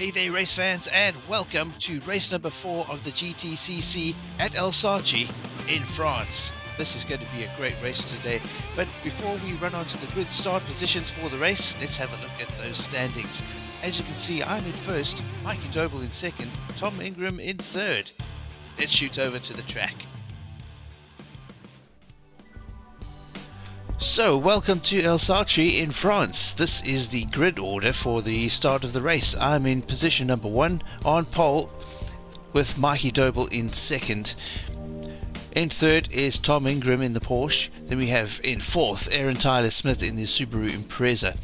Hey there race fans, and welcome to race number 4 of the GTCC at Alsace in France. This is going to be a great race today, but before we run onto the grid start positions for the race, let's have a look at those standings. As you can see, I'm in first, Mikey Dobles in second, Tom Ingram in third. Let's shoot over to the track. So, welcome to Alsace in France. This is the grid order for the start of the race. I'm in position number 1 on pole with Mikey Dobles in second. In third is Tom Ingram in the Porsche. Then we have in fourth Aaron Tyler Smith in the Subaru Impreza.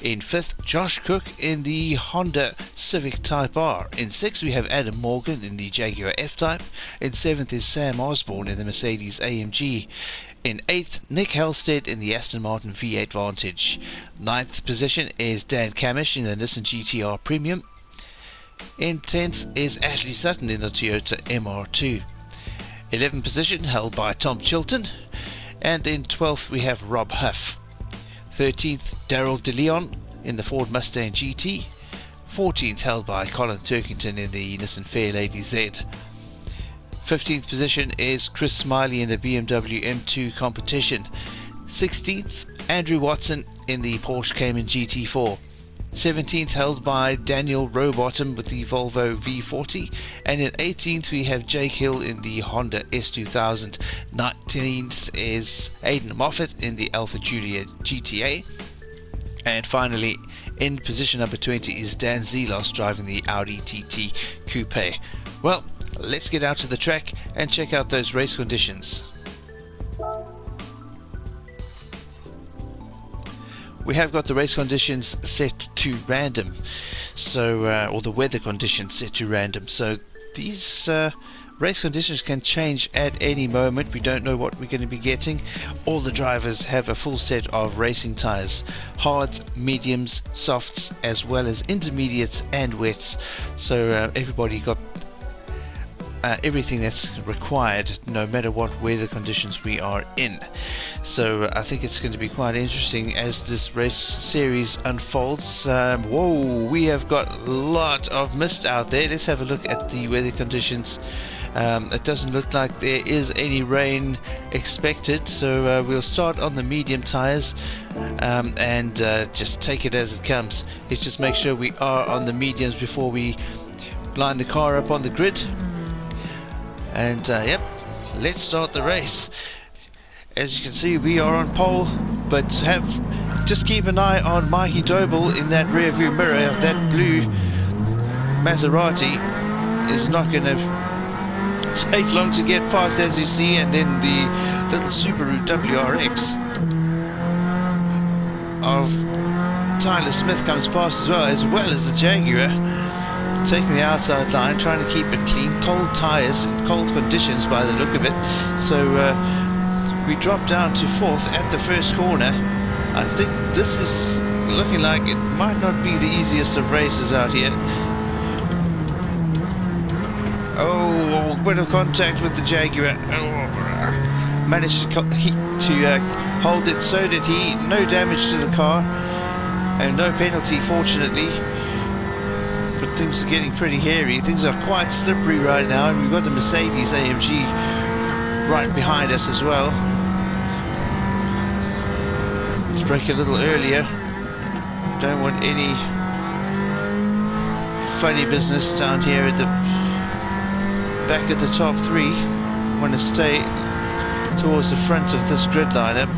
In fifth, Josh Cook in the Honda Civic Type R. In sixth, we have Adam Morgan in the Jaguar F-Type. In seventh is Sam Osborne in the Mercedes AMG. In 8th, Nick Hastead in the Aston Martin V8 Vantage. 9th position is Dan Camish in the Nissan GT-R Premium. In 10th is Ashley Sutton in the Toyota MR2. 11th position held by Tom Chilton. And in 12th we have Rob Huff. 13th, Daryl DeLeon in the Ford Mustang GT. 14th held by Colin Turkington in the Nissan Fairlady Z. 15th position is Chris Smiley in the BMW M2 competition. 16th, Andrew Watson in the Porsche Cayman GT4. 17th held by Daniel Rowbottom with the Volvo V40. And in 18th we have Jake Hill in the Honda S2000. 19th is Aidan Moffat in the Alfa Giulia GTA. And finally, in position number 20 is Dan Zelos driving the Audi TT Coupe. Well, let's get out to the track and check out those race conditions. We have got the race conditions set to random, so or the weather conditions set to random. So these race conditions can change at any moment. We don't know what we're going to be getting. All the drivers have a full set of racing tyres, hards, mediums, softs, as well as intermediates and wets. So everybody got everything that's required no matter what weather conditions we are in. So I think it's going to be quite interesting as this race series unfolds. Whoa, we have got a lot of mist out there. Let's have a look at the weather conditions. It doesn't look like there is any rain expected, so we'll start on the medium tyres and just take it as it comes. Let's just make sure we are on the mediums before we line the car up on the grid. And yep, let's start the race. As you can see, we are on pole, but just keep an eye on Mikey Dobles in that rear view mirror. That blue Maserati is not going to take long to get past, as you see, and then the little Subaru WRX of Tyler Smith comes past as well as the Jaguar, taking the outside line, trying to keep it clean. Cold tyres and cold conditions by the look of it. So we drop down to 4th at the first corner. I think this is looking like it might not be the easiest of races out here. Oh, a bit of contact with the Jaguar. Oh, managed to hold it, so did he. No damage to the car and no penalty, fortunately. But things are getting pretty hairy. Things are quite slippery right now, and we've got the Mercedes AMG right behind us as well. Let's brake a little earlier. Don't want any funny business down here at the back of the top 3. Want to stay towards the front of this grid lineup.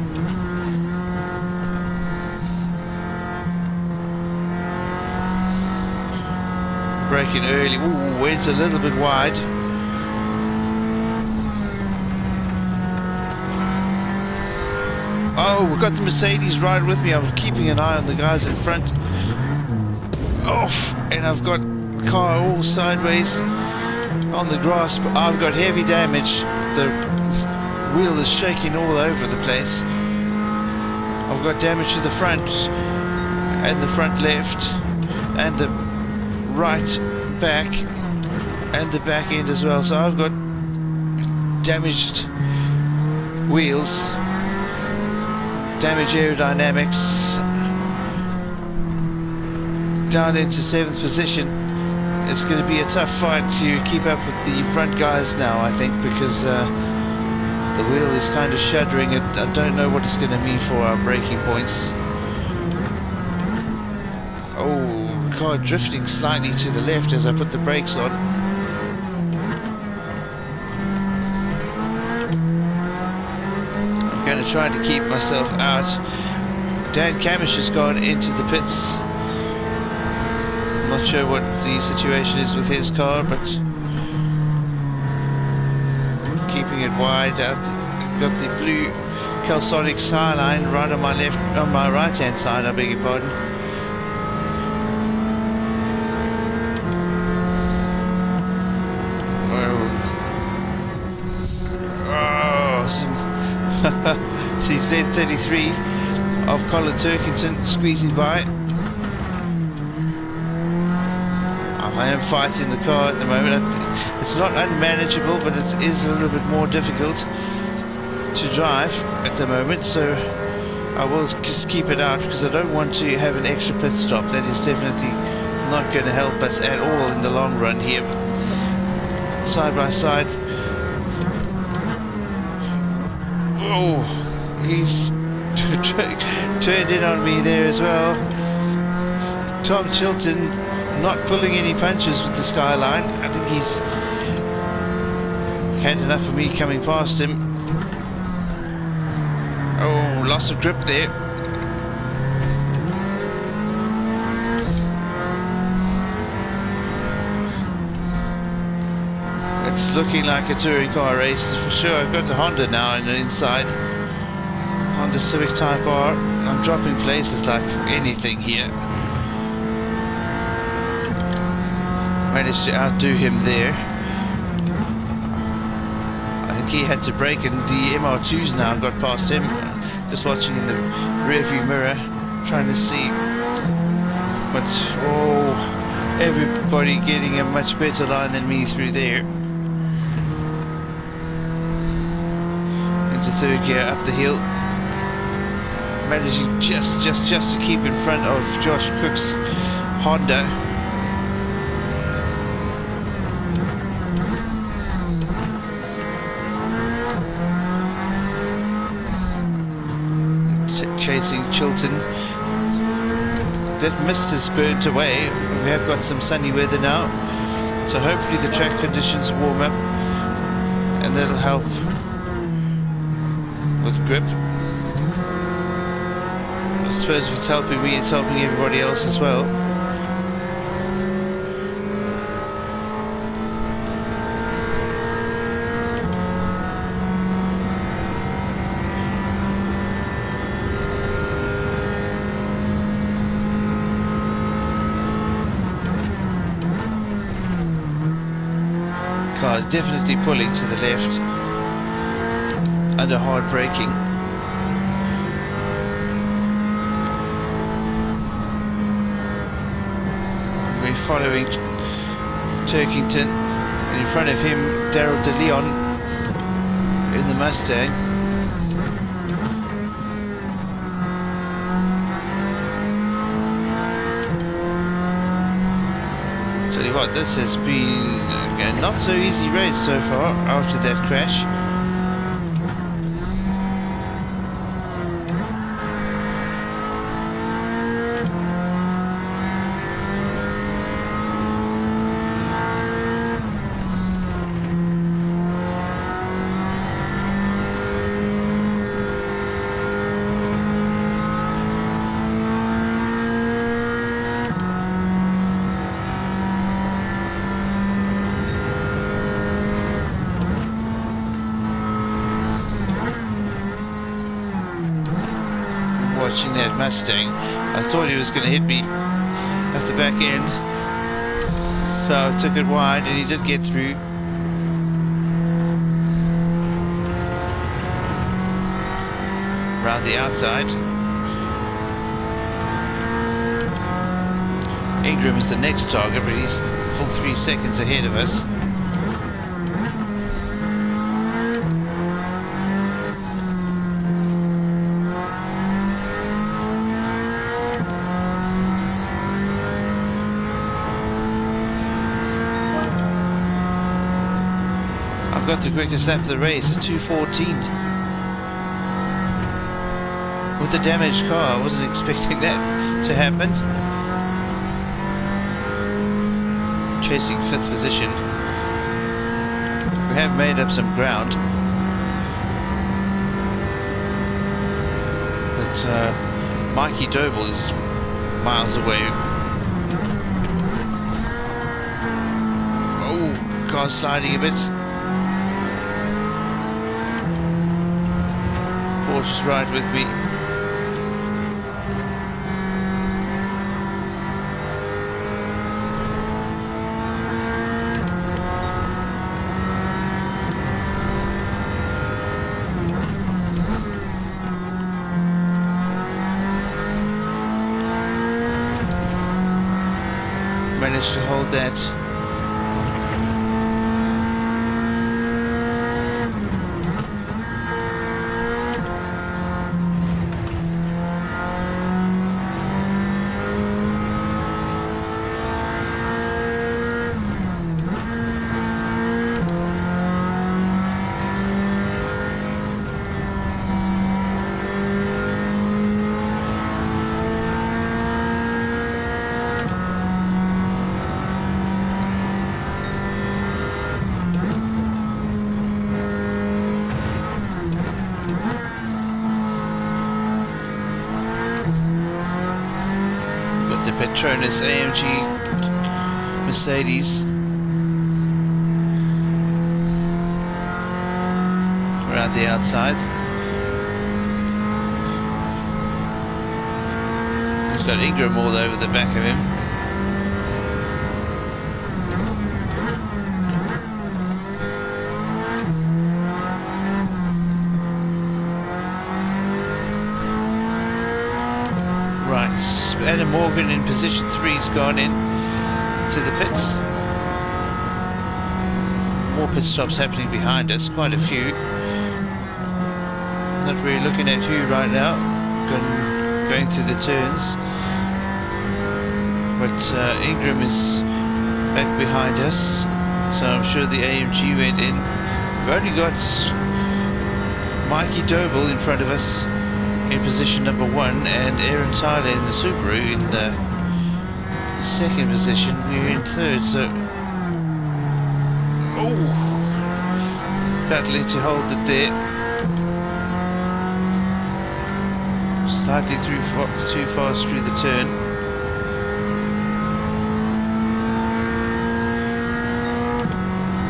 Braking early. Ooh, went a little bit wide. Oh, we've got the Mercedes right with me. I'm keeping an eye on the guys in front. Off, and I've got the car all sideways on the grass. But I've got heavy damage. The wheel is shaking all over the place. I've got damage to the front and the front left and the right back and the back end as well. So I've got damaged wheels, damaged aerodynamics, down into 7th position. it's going to be a tough fight to keep up with the front guys now, I think, because the wheel is kind of shuddering. I don't know what it's going to mean for our braking points. Oh, car drifting slightly to the left as I put the brakes on. I'm going to try to keep myself out. Dan Camish has gone into the pits. Not sure what the situation is with his car, but keeping it wide out. Got the blue Calsonic skyline right on my left, on my right hand side, I beg your pardon. Oh, some see Z33 of Colin Turkington squeezing by. I am fighting the car at the moment. It's not unmanageable, but it is a little bit more difficult to drive at the moment, so I will just keep it out because I don't want to have an extra pit stop. That is definitely not going to help us at all in the long run here. But side by side. Oh, he's turned in on me there as well. Tom Chilton not pulling any punches with the skyline. I think he's had enough of me coming past him. Oh, loss of grip there. It's looking like a touring car race for sure. I've got the Honda now on the inside. Honda Civic Type R. I'm dropping places like anything here. Managed to outdo him there. I think he had to brake, and the MR2s now got past him. Just watching in the rearview mirror, trying to see. But oh, everybody getting a much better line than me through there. Into third gear up the hill. Managing just to keep in front of Josh Cook's Honda. Chasing Chilton. That mist is burnt away. We have got some sunny weather now, so hopefully the track conditions warm up and that'll help with grip. I suppose if it's helping me, it's helping everybody else as well. Car is definitely pulling to the left under hard braking. We're following Turkington, and in front of him Daryl De Leon in the Mustang. Tell you what, this has been a not so easy race so far after that crash. Watching that Mustang, I thought he was going to hit me at the back end, so I took it wide, and he did get through. Around the outside. Ingram is the next target, but he's full 3 seconds ahead of us. got the quickest lap of the race, 2:14. With the damaged car, I wasn't expecting that to happen. Chasing 5th position. We have made up some ground. But Mikey Dobles is miles away. Oh, car sliding a bit. Porsche's right with me. Managed to hold that. Petronas AMG Mercedes around the outside. He's got Ingram all over the back of him. Adam Morgan in position 3's gone in to the pits. More pit stops happening behind us, quite a few. Not really looking at who right now, going through the turns. But Ingram is back behind us, so I'm sure the AMG went in. We've only got Mikey Doble in front of us in position number 1, and Aaron Tyler in the Subaru in the 2nd position. We're in 3rd, so battling to hold it there. Slightly too fast through the turn.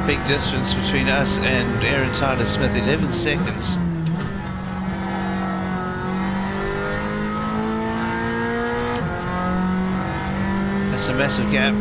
Big distance between us and Aaron Tyler Smith, 11 seconds. It's a massive gap.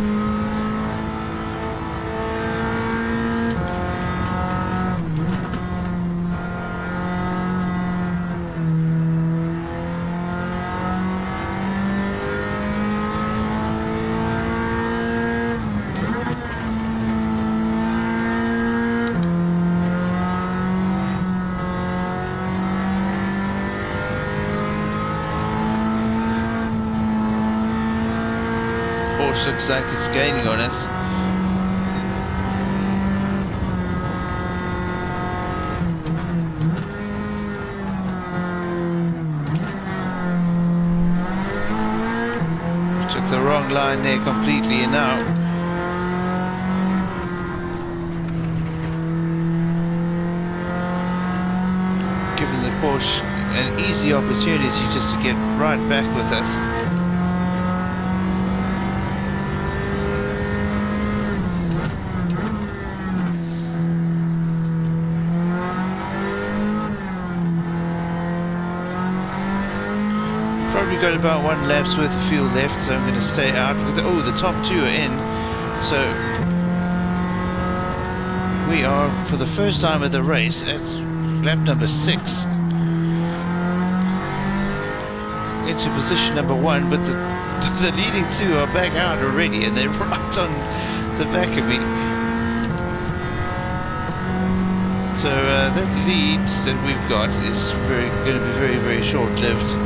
Looks like it's gaining on us. Took the wrong line there completely, and now giving the Porsche an easy opportunity just to get right back with us. Got about 1 lap's worth of fuel left, so I'm going to stay out with the top 2 are in, so we are for the first time of the race at lap number 6 into position number 1, but the leading 2 are back out already, and they're right on the back of me. So that lead that we've got is going to be very, very short-lived.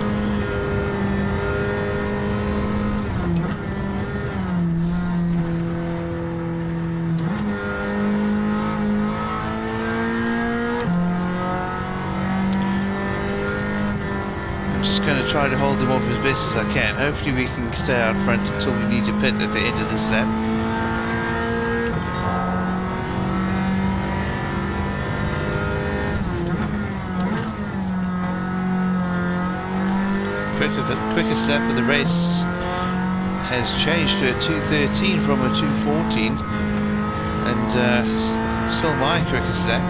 I'm just going to try to hold them off as best as I can. Hopefully we can stay out front until we need to pit at the end of this lap. The quickest lap of the race has changed to a 2:13 from a 2:14, and still my quickest lap.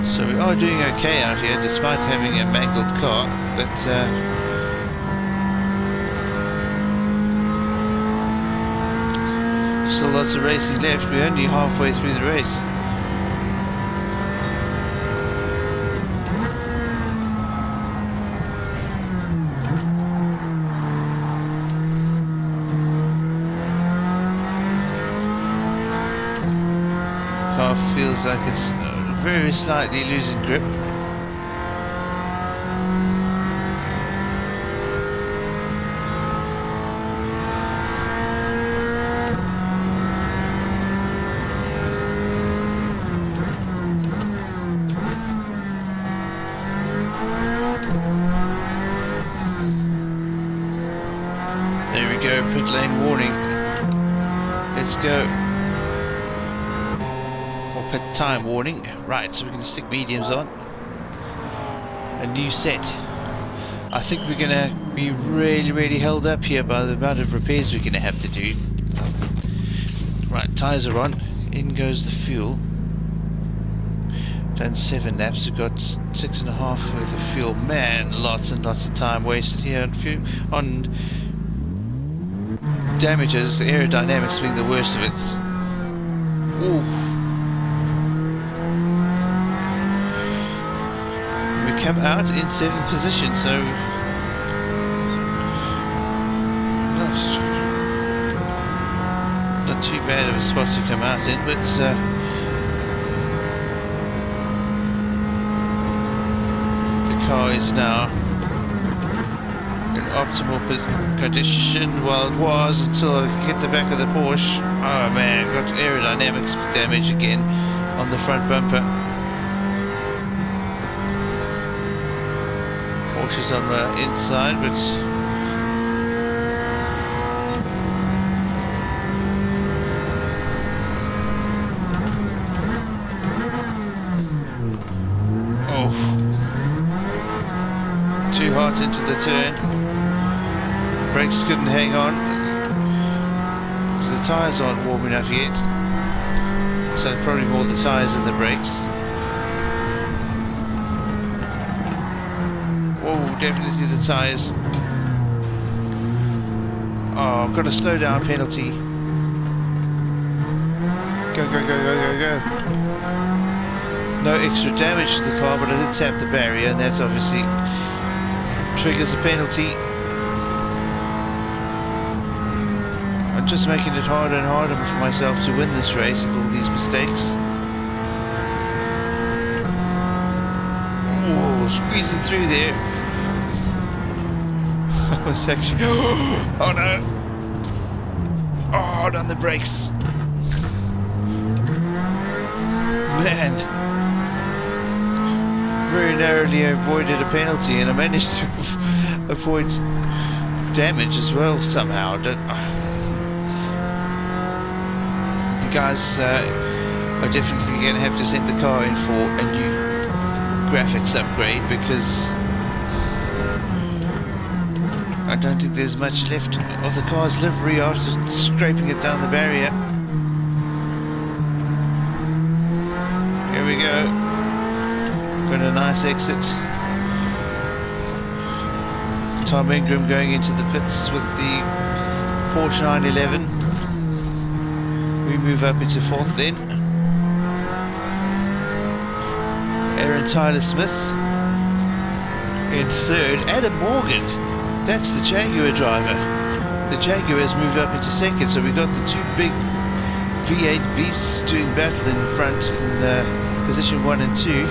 So we are doing okay out here despite having a mangled car, but still lots of racing left. We're only halfway through the race. Car feels like it's very slightly losing grip. There we go, pit lane warning. Let's go. Or pit time warning. Right, so we're going to stick mediums on. A new set. I think we're going to be really held up here by the amount of repairs we're going to have to do. Right, tyres are on. In goes the fuel. Done 7 laps. We've got 6.5 worth of fuel. Man, lots and lots of time wasted here on fuel. On damages, aerodynamics being the worst of it. Ooh. We come out in 7th position, so not too bad of a spot to come out in, but the car is now optimal condition. Well, it was until I hit the back of the Porsche. Oh man, got aerodynamics damage again on the front bumper. Porsche's on the inside, but oh, too hot into the turn. Brakes couldn't hang on, so the tyres aren't warm enough yet, so probably more the tyres than the brakes. Oh, definitely the tyres. Oh, I've got a slow down penalty. Go, go, go, go, go, go. No extra damage to the car, but I did tap the barrier, and that obviously triggers a penalty. I'm just making it harder and harder for myself to win this race with all these mistakes. Oh, squeezing through there. I was actually... Oh no! Oh, on the brakes. Man. Very narrowly avoided a penalty, and I managed to avoid damage as well somehow. Guys are definitely going to have to send the car in for a new graphics upgrade, because I don't think there's much left of the car's livery after scraping it down the barrier. Here we go. Got a nice exit. Tom Ingram going into the pits with the Porsche 911. We move up into 4th then. Aaron Tyler Smith in 3rd. Adam Morgan, that's the Jaguar driver. The Jaguar has moved up into 2nd, so we've got the two big V8 beasts doing battle in front in position 1 and 2.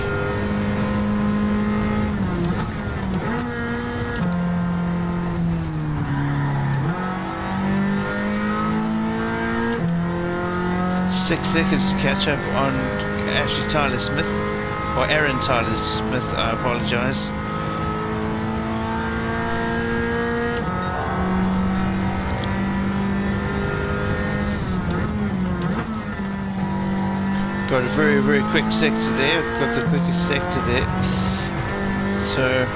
6 seconds to catch up on Ashley Tyler Smith, or Aaron Tyler Smith, I apologise. Got a very, very quick sector there, got the quickest sector there. So,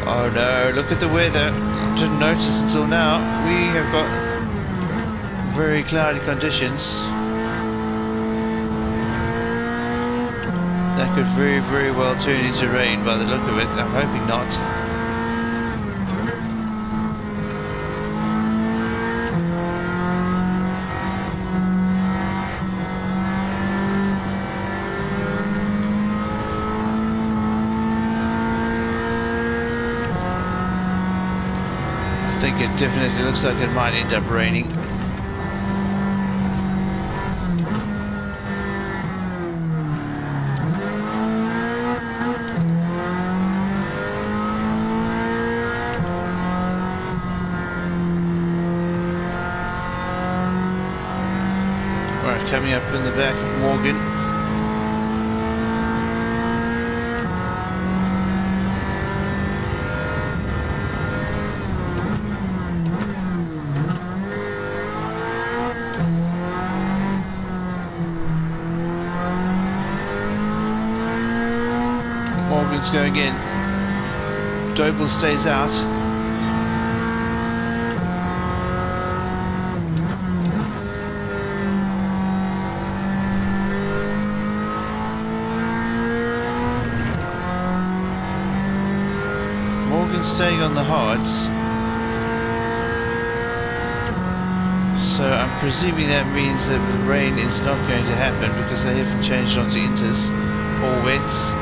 oh no, look at the weather. Didn't notice until now. We have got very cloudy conditions. That could very, very well turn into rain by the look of it. I'm hoping not. I think it definitely looks like it might end up raining. Alright, coming up in the back of Morgan. Morgan's going in. Dobles stays out. Morgan's staying on the hards. So I'm presuming that means that the rain is not going to happen because they haven't changed onto inters or wets.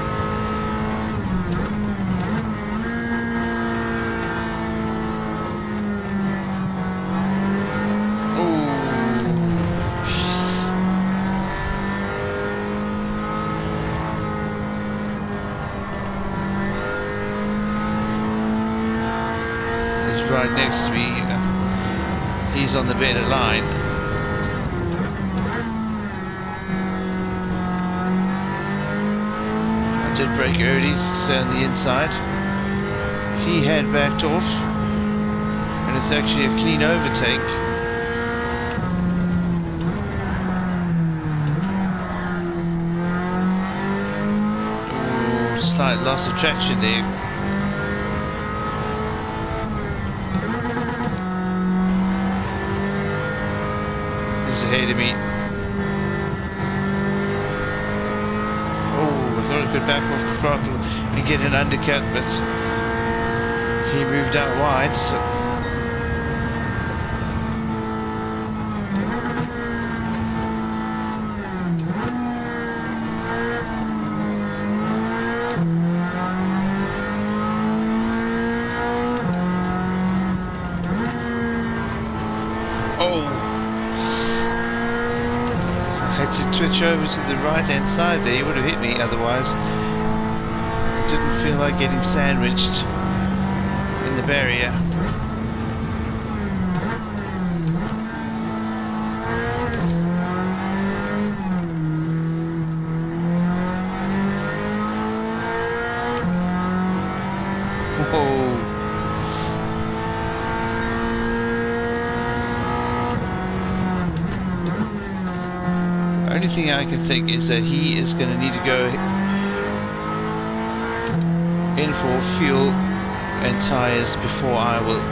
Right next to me, he's on the better line. I did brake early to stay on the inside. He had backed off, and it's actually a clean overtake. Ooh, slight loss of traction there. Ahead of me. Oh, I thought I could back off the throttle and get an undercut, but he moved out wide. So to switch over to the right hand side there. He would have hit me otherwise. I didn't feel like getting sandwiched in the barrier. Whoa. Only thing I can think is that he is going to need to go in for fuel and tyres before I will.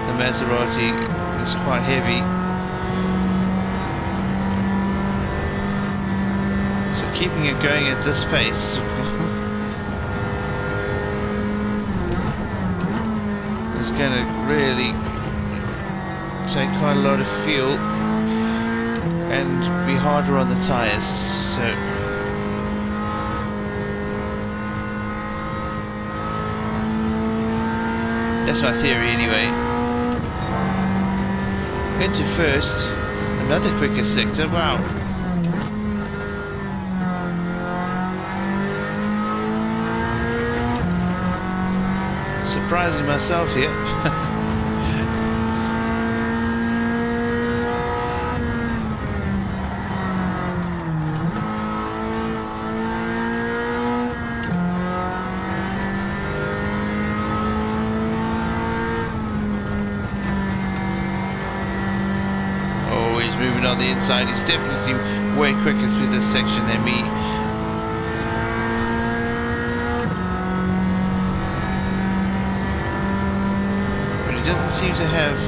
The Maserati is quite heavy, so keeping it going at this pace is going to really take quite a lot of fuel and be harder on the tyres. So that's my theory anyway. Into first, another quicker sector. Wow. Surprising myself here. is moving on the inside. He's definitely way quicker through this section than me. But he doesn't seem to have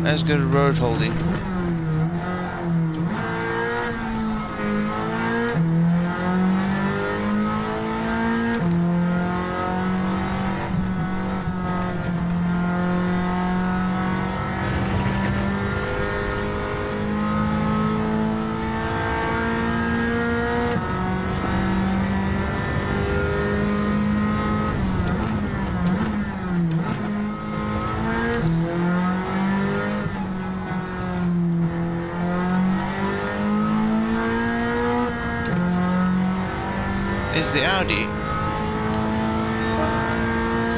as good a road holding. There's the Audi.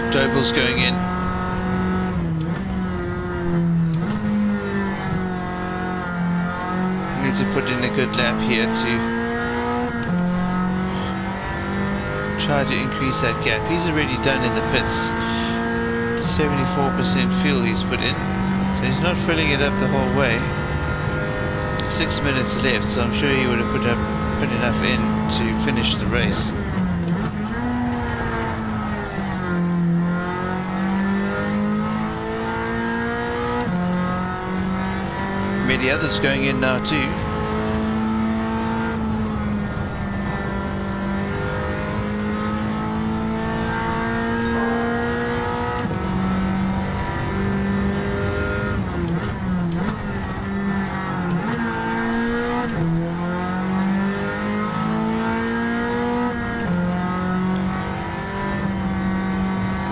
Dobles going in. Need to put in a good lap here to try to increase that gap. He's already done in the pits. 74% fuel he's put in, so he's not filling it up the whole way. 6 minutes left, so I'm sure he would have put enough in to finish the race. Many others going in now too.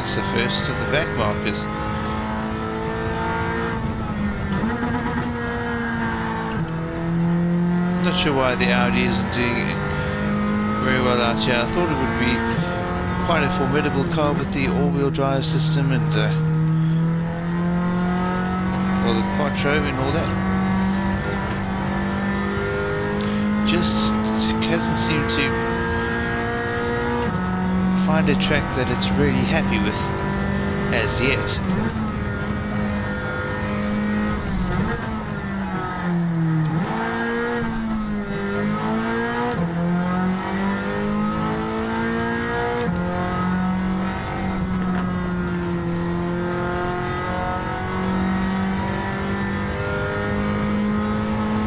The first of the back markers. Not sure why the Audi isn't doing very well out here. I thought it would be quite a formidable car with the all-wheel drive system and well, the quattro and all that. Just hasn't seemed to find a track that it's really happy with as yet.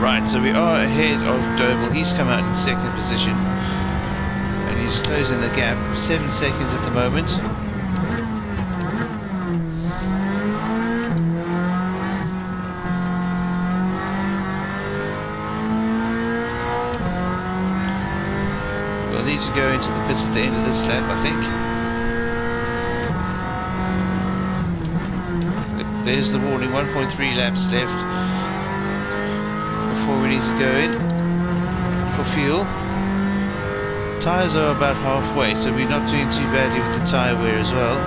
Right, so we are ahead of Doble. He's come out in second position. He's closing the gap, 7 seconds at the moment. We'll need to go into the pits at the end of this lap, I think. There's the warning, 1.3 laps left before we need to go in for fuel. Tyres are about halfway, so we're not doing too badly with the tyre wear as well,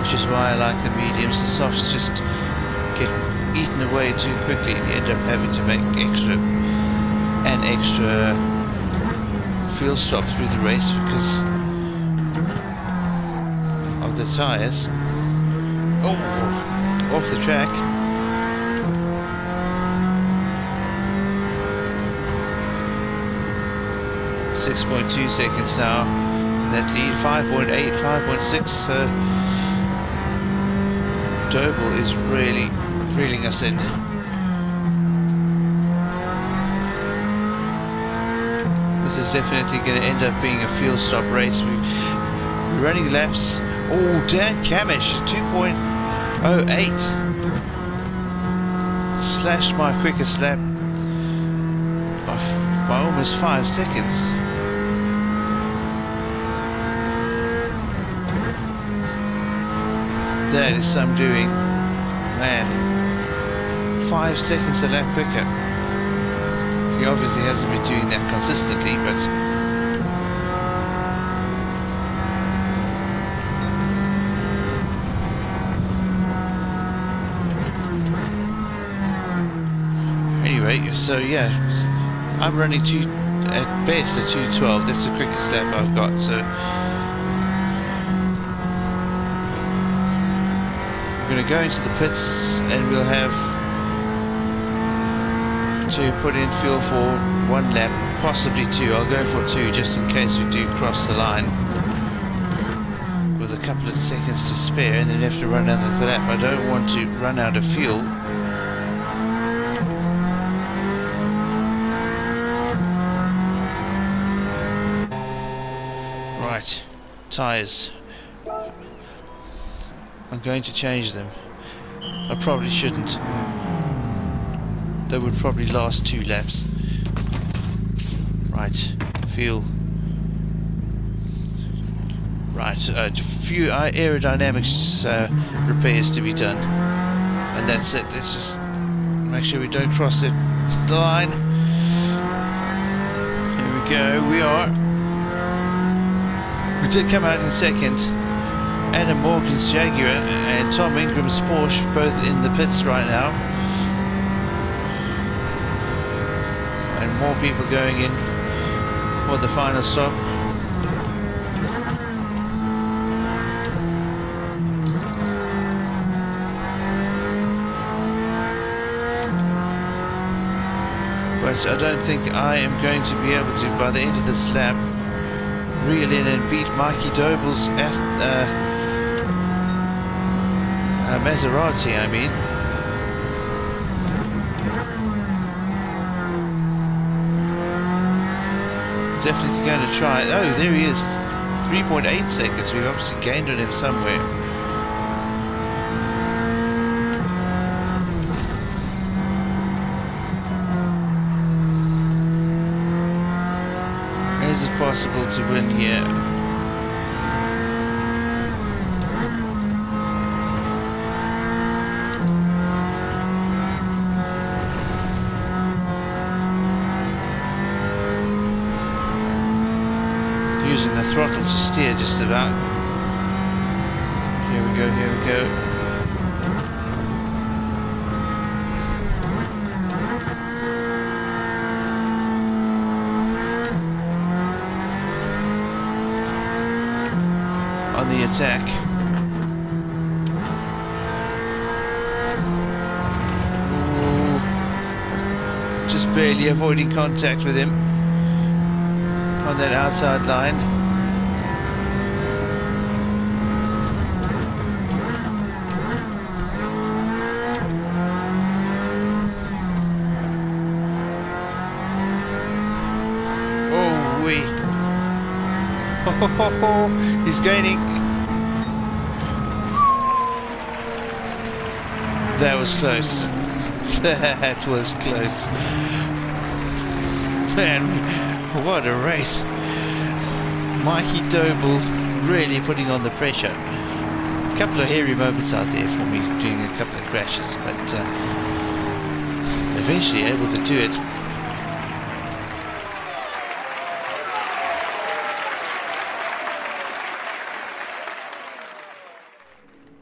which is why I like the mediums. The softs just get eaten away too quickly and you end up having to make extra fuel stops through the race because of the tyres. Oh, off the track. 6.2 seconds now. That lead 5.8, 5.6. Doble is really reeling us in. This is definitely going to end up being a fuel stop race. We're running laps. Oh, Dan Camish, 2.08. Slashed my quickest lap by almost 5 seconds. That is some doing. Man, 5 seconds a lap quicker. He obviously hasn't been doing that consistently, but anyway, so yeah, I'm running at best a 2:12. That's the quickest lap I've got, so we're going to go into the pits and we'll have to put in fuel for 1 lap, possibly 2. I'll go for 2 just in case we do cross the line with a couple of seconds to spare and then have to run another lap. I don't want to run out of fuel. Right, tyres. I'm going to change them. I probably shouldn't. They would probably last 2 laps. Right, fuel. Right, a few aerodynamics repairs to be done. And that's it. Let's just make sure we don't cross the line. Here we go, we are. We did come out in second. Adam Morgan's Jaguar and Tom Ingram's Porsche both in the pits right now. And more people going in for the final stop. But I don't think I am going to be able to, by the end of this lap, reel in and beat Mikey Dobles Maserati, I mean. Definitely going to try. Oh, there he is. 3.8 seconds. We've obviously gained on him somewhere. Is it possible to win here? Using the throttle to steer just about. Here we go, here we go. On the attack. Ooh. Just barely avoiding contact with him on that outside line. Oh wee. He's gaining. That was close. That was close. Man, what a race. Mikey Dobles really putting on the pressure. A couple of hairy moments out there for me, doing a couple of crashes, but eventually able to do it.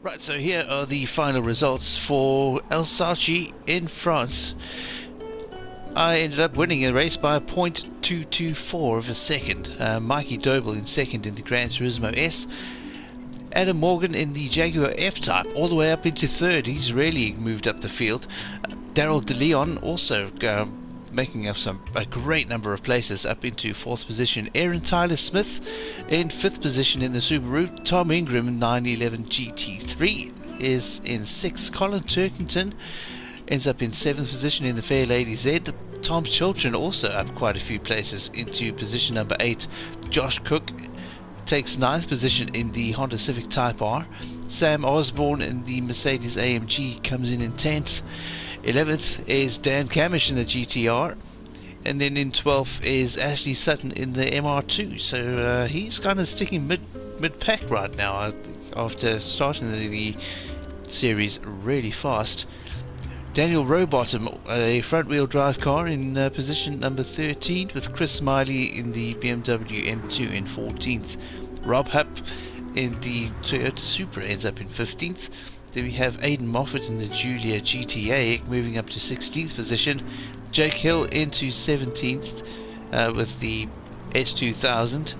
Right, so here are the final results for Alsace in France. I ended up winning the race by 0.224 of a second. Mikey Dobles in second in the Gran Turismo S. Adam Morgan in the Jaguar F-Type all the way up into third. He's really moved up the field. Daryl De Leon also making up a great number of places up into fourth position. Aaron Tyler Smith in fifth position in the Subaru. Tom Ingram 911 GT3 is in sixth. Colin Turkington ends up in seventh position in the Fair Lady Z. Tom Chiltron also up quite a few places into position number 8. Josh Cook takes 9th position in the Honda Civic Type R. Sam Osborne in the Mercedes AMG comes in 10th. 11th is Dan Camish in the GTR. And then in 12th is Ashley Sutton in the MR2. So he's kind of sticking mid-pack right now after starting the series really fast. Daniel Rowbottom, a front-wheel drive car, in position number 13, with Chris Smiley in the BMW M2 in 14th. Rob Hupp in the Toyota Supra ends up in 15th. Then we have Aidan Moffat in the Giulia GTA moving up to 16th position. Jake Hill into 17th with the S2000.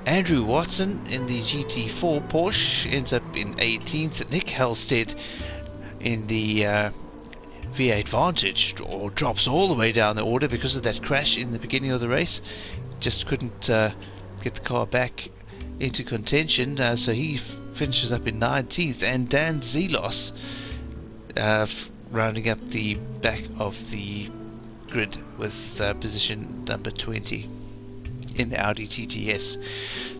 Andrew Watson in the GT4 Porsche ends up in 18th. Nick Hastead in the V8 Vantage or drops all the way down the order because of that crash in the beginning of the race. Just couldn't get the car back into contention, so he finishes up in 19th, and Dan Zelos rounding up the back of the grid with position number 20 in the Audi TTS.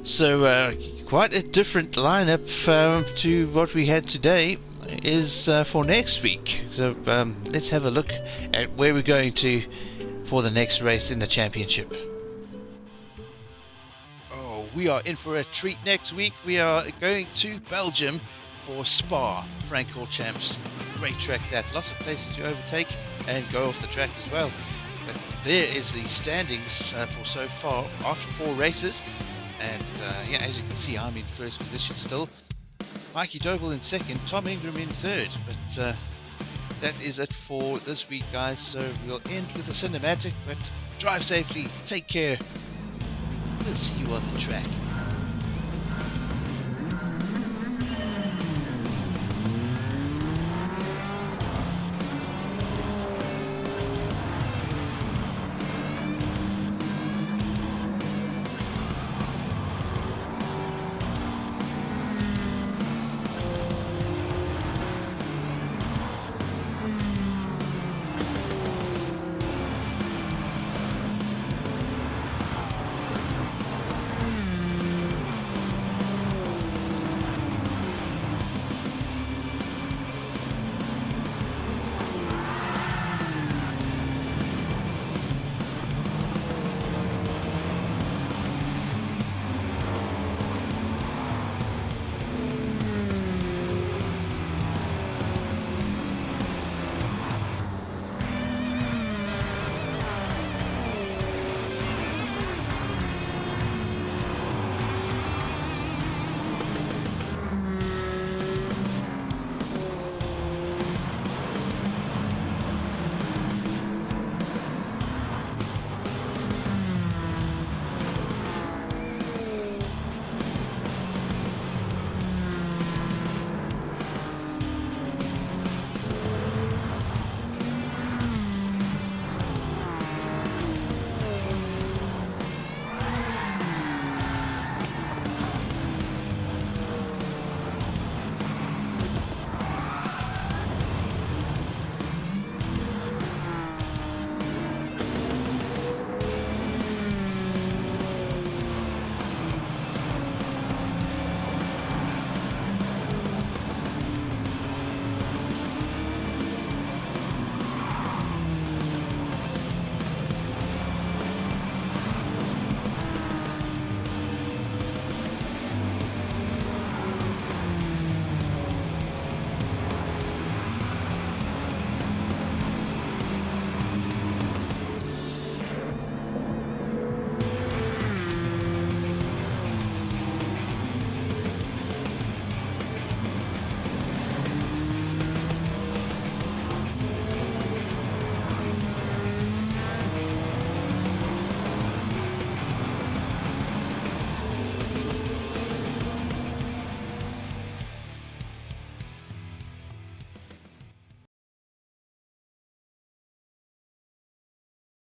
So quite a different lineup to what we had today is for next week. So let's have a look at where we're going to for the next race in the championship. Oh, we are in for a treat next week. We are going to Belgium for Spa, Francorchamps. Great track that, lots of places to overtake and go off the track as well. But there is the standings for so far after 4 races, and yeah, as you can see, I'm in first position still. Mikey Doble in second, Tom Ingram in third. But that is it for this week, guys. So we'll end with a cinematic, but drive safely, take care. We'll see you on the track.